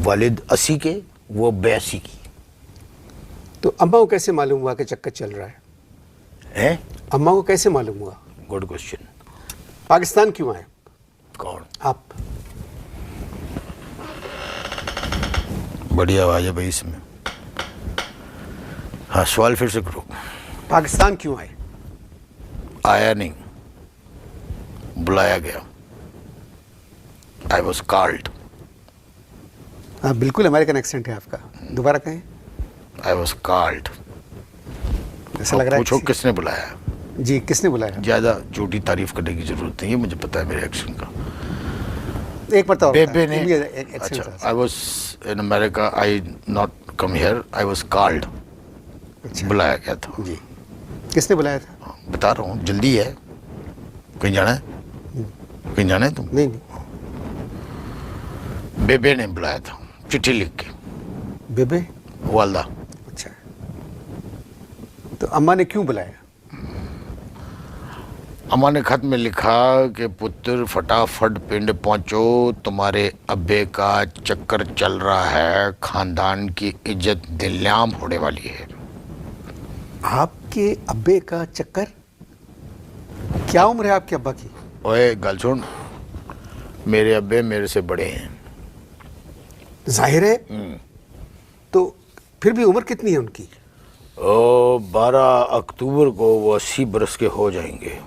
वालिद 80 के, वो 82 की। तो अम्मा को कैसे मालूम हुआ कि चक्कर चल रहा है? हैं? अम्मा को कैसे मालूम हुआ? Good question. पाकिस्तान क्यों आए कौन? आप? बड़ी आवाज है भाई इसमें। हाँ, सवाल फिर से करो। पाकिस्तान क्यों आए? आया नहीं, बुलाया गया। I was called. हाँ, बिल्कुल अमेरिकन एक्सेंट है आपका, दोबारा कहें। I was called. ऐसा लग रहा है पूछो किसने बुलाया? जी, किसने बुलाया? ज्यादा झूठी तारीफ करने की जरूरत नहीं है, मुझे पता है मेरे एक्शन का। एक बार तो बेबे ने। अच्छा, I was in America, I not come here, I was called. अच्छा, बुलाया गया था। जी। किसने बुलाया था? बता रहा हूँ, जल्दी है। कहीं जाना है? कहीं जाना है तुम? नहीं नहीं। बेबे ने बुलाया था, चिट्ठी लिख के। बेबे? वालदा। अच्छा, तो अम्मा ने क्यों बुलाया? अम्मा ने खत में लिखा कि पुत्र फटाफट पिंड पहुंचो, तुम्हारे अब्बे का चक्कर चल रहा है, खानदान की इज्जत दिल्लाम होने वाली है। आपके अब्बे का चक्कर? क्या उम्र है आपके अब्बा की? ओए गल सुन, मेरे अब्बे मेरे से बड़े हैं। जाहिर है। तो फिर भी उम्र कितनी है उनकी? 12 अक्टूबर को वो 80 बरस के हो जाएंगे।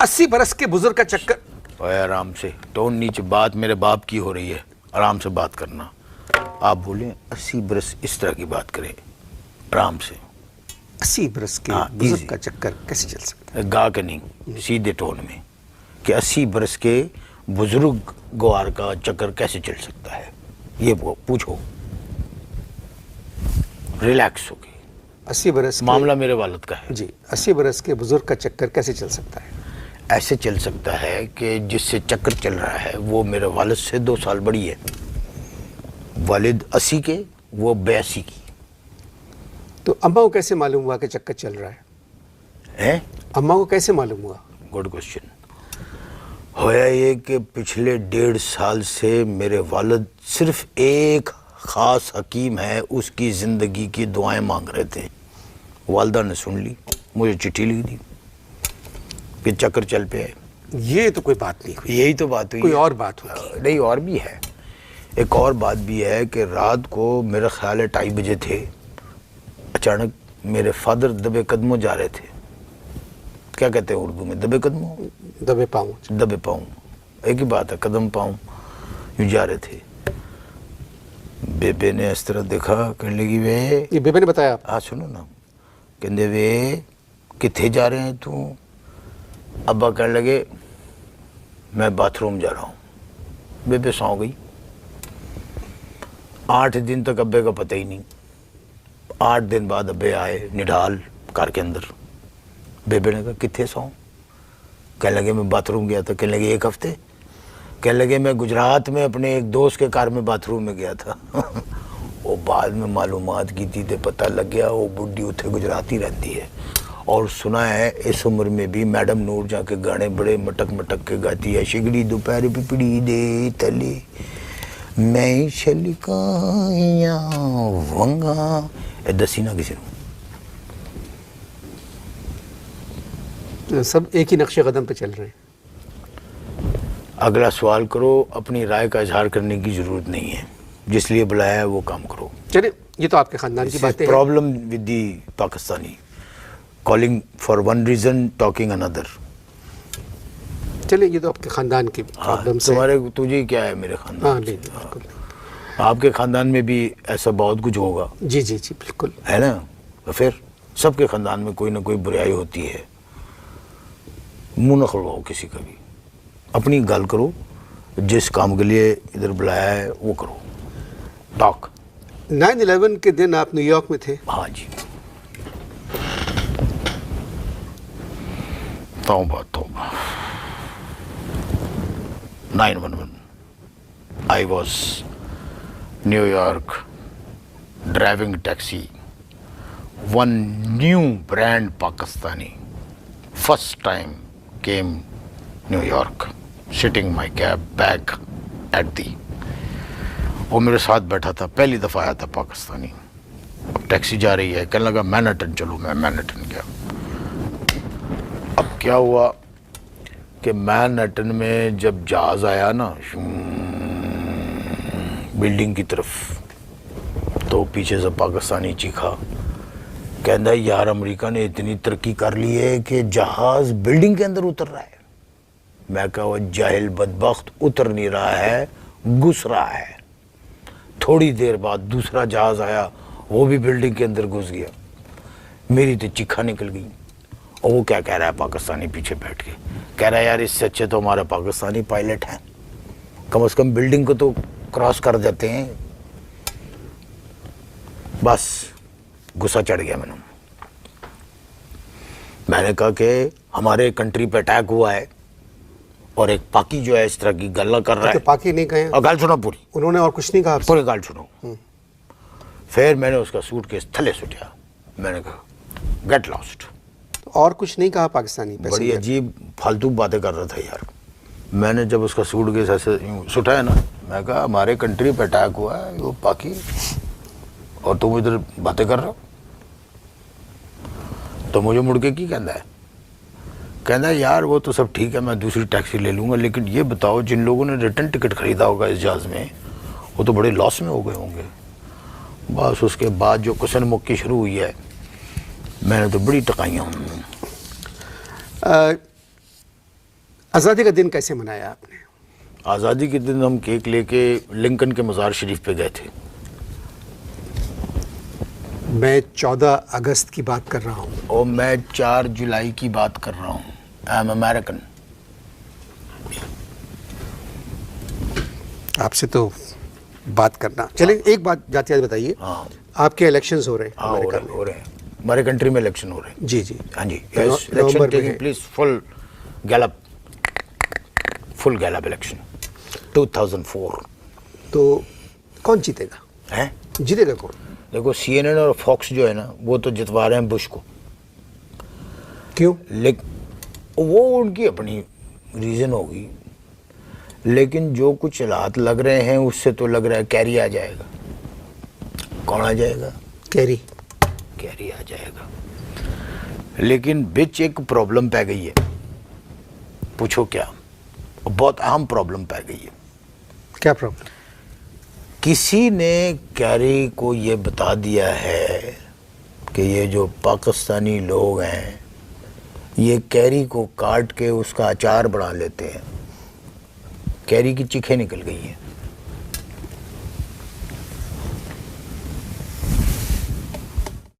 80 बरस के बुजुर्ग का चक्कर? ओए आराम से, टोन नीचे, बात मेरे बाप की हो रही है, आराम से बात करना। आप बोलें 80 बरस, इस तरह की बात करें आराम से। 80 बरस के हाँ, बुजुर्ग easy। का चक्कर कैसे चल सकता है? गा के नहीं, सीधे टोन में कि 80 बरस के बुजुर्ग ग्वार का चक्कर कैसे चल सकता है, ये वो पूछो रिलैक्स होके। 80 बरस मामला मेरे वालिद का है जी। 80 बरस के बुजुर्ग का चक्कर कैसे चल सकता है? ऐसे चल सकता है कि जिससे चक्कर चल रहा है वो मेरे वालिद से 2 साल बड़ी है। वालिद 80 के, वो 82 की। तो अम्मा को कैसे मालूम हुआ कि चक्कर चल रहा है? हैं? अम्मा को कैसे मालूम हुआ? Good question. होया ये कि पिछले 1.5 साल से मेरे वालिद सिर्फ एक ख़ास हकीम है, उसकी ज़िंदगी की दुआएं मांग रहे थे। वालदा ने सुन ली, मुझे चिट्ठी लिख दी कि चक्कर चल पे है। ये तो कोई बात नहीं हुई। यही तो बात हुई। कोई और बात होगी? नहीं, और भी है। एक और बात भी है कि रात को मेरा ख्याल है 2:30 बजे थे, अचानक मेरे फादर दबे कदमों जा रहे थे। क्या कहते हैं उर्दू में? दबे कदमों, दबे पाऊँ। दबे पाऊँ, एक ही बात है, कदम पाऊँ, यूँ जा रहे थे। बेबे ने इस तरह देखा, कहने लगी वे, ये बेबे ने बताया आप? हाँ सुनो ना, कहते वे किथे जा रहे हैं तू? अब्बा कहने लगे मैं बाथरूम जा रहा हूँ। बेबे सौ गई। 8 दिन तक अब्बे का पता ही नहीं। 8 दिन बाद अब्बे आए निढाल कार के अंदर। बेबे ने कहा किथे सौ? कहने लगे मैं बाथरूम गया था। कहने लगे 1 हफ्ते? कहने लगे मैं गुजरात में अपने एक दोस्त के कार में बाथरूम में गया था। वो बाद में मालूमात की थी तो पता लग गया वो बुढ़ी उत्थे गुजरात ही रहती है, और सुना है इस उम्र में भी मैडम नूर जाके गाने बड़े मटक मटक के गाती है। शिगड़ी दोपहर पिपड़ी दे तले मैं छलिकाया वंगा, ए दसी ना किसी तो सब एक ही नक्शे कदम पे चल रहे हैं। अगला सवाल करो। अपनी राय का इजहार करने की जरूरत नहीं है, जिस लिए बुलाया है वो काम करो। चलिए, ये तो आपके खानदान की बातें हैं। Problem with the Pakistani, calling for one reason talking another. चलिए, ये तो आपके खानदान की प्रॉब्लम से। तुम्हारे तुझे क्या है मेरे खानदान? हाँ, नहीं, बिल्कुल। आपके खानदान में भी ऐसा बहुत कुछ होगा। जी जी जी, बिल्कुल है ना? तो फिर सबके खानदान में कोई ना कोई बुराई होती है। मुंह न खुलवाओ किसी का भी, अपनी गल करो, जिस काम के लिए इधर बुलाया है वो करो। टॉक। 9/11 के दिन आप न्यूयॉर्क में थे? हाँ जी। तौबा तौबा। 9/11 I was New York driving taxi. One new brand Pakistani first time came New York, sitting my cab back at the वो मेरे साथ बैठा था, पहली दफ़ा आया था पाकिस्तानी। अब टैक्सी जा रही है, कहने लगा मैनहट्टन चलो। मैं मैनहट्टन गया। अब क्या हुआ कि मैनहट्टन में जब जहाज़ आया ना बिल्डिंग की तरफ, तो पीछे से पाकिस्तानी चीखा, कहता है यार अमेरिका ने इतनी तरक्की कर ली है कि जहाज़ बिल्डिंग के अंदर उतर रहा है। मैं कहा वो जाहिल बदबख्त उतर नहीं रहा है, घुस रहा है। थोड़ी देर बाद दूसरा जहाज़ आया, वो भी बिल्डिंग के अंदर घुस गया। मेरी तो चिखा निकल गई। और वो क्या कह रहा है पाकिस्तानी पीछे बैठ के, कह रहा है यार इससे अच्छे तो हमारा पाकिस्तानी पायलट हैं, कम से कम बिल्डिंग को तो क्रॉस कर देते हैं। बस गुस्सा चढ़ गया मैंने कहा कि हमारे कंट्री पे अटैक हुआ है और एक पाकी जो है इस तरह की गल्ला कर रहा है। पाकी नहीं कहे, और गाल सुनो पूरी, उन्होंने और कुछ नहीं कहा आपसे? पूरी गाल सुनो। फिर मैंने उसका सूटकेस थले सुटिया। मैंने कहा गेट लॉस्ट। और कुछ नहीं कहा पाकिस्तानी? बड़ी अजीब फालतू बातें कर रहा था यार। मैंने जब उसका सूटकेस ऐसे सुटाया ना, मैं कहा हमारे कंट्री पे अटैक हुआ है, वो पाकी, और तुम इधर बातें कर रहे हो। तो मुझे मुड़ के की कहता है यार वो तो सब ठीक है, मैं दूसरी टैक्सी ले लूँगा, लेकिन ये बताओ जिन लोगों ने रिटर्न टिकट ख़रीदा होगा इस जहाज़ में, वो तो बड़े लॉस में हो गए होंगे। बस उसके बाद जो कुशन मुक्की शुरू हुई है, मैंने तो बड़ी टकाइयाँ। आज़ादी का दिन कैसे मनाया आपने? आज़ादी के दिन हम केक लेके लिंकन के मज़ार शरीफ पे गए थे। मैं 14 अगस्त की बात कर रहा हूँ। और मैं 4 जुलाई की बात कर रहा हूँ। I am American. आपसे तो बात करना। चले एक बात जाते जाते बताइए। हाँ, आपके इलेक्शंस हो रहे हैं? हाँ हो रहे हैं। हमारे कंट्री में इलेक्शन हो रहे हैं। जी जी। हाँ जी, election taking place, full Gallup election 2004। तो कौन जीतेगा? हैं? जीतेगा कौन? देखो CNN और फॉक्स जो है ना, वो तो जितवा रहे हैं बुश को। क्यों? लेकिन वो उनकी अपनी रीज़न होगी, लेकिन जो कुछ हालात लग रहे हैं उससे तो लग रहा है कैरी आ जाएगा। कौन आ जाएगा? कैरी आ जाएगा। लेकिन बिच एक प्रॉब्लम पै गई है। पूछो क्या? बहुत अहम प्रॉब्लम पै गई है। क्या प्रॉब्लम? किसी ने कैरी को ये बता दिया है कि ये जो पाकिस्तानी लोग हैं, ये कैरी को काट के उसका अचार बना लेते हैं। कैरी की चिखें निकल गई हैं।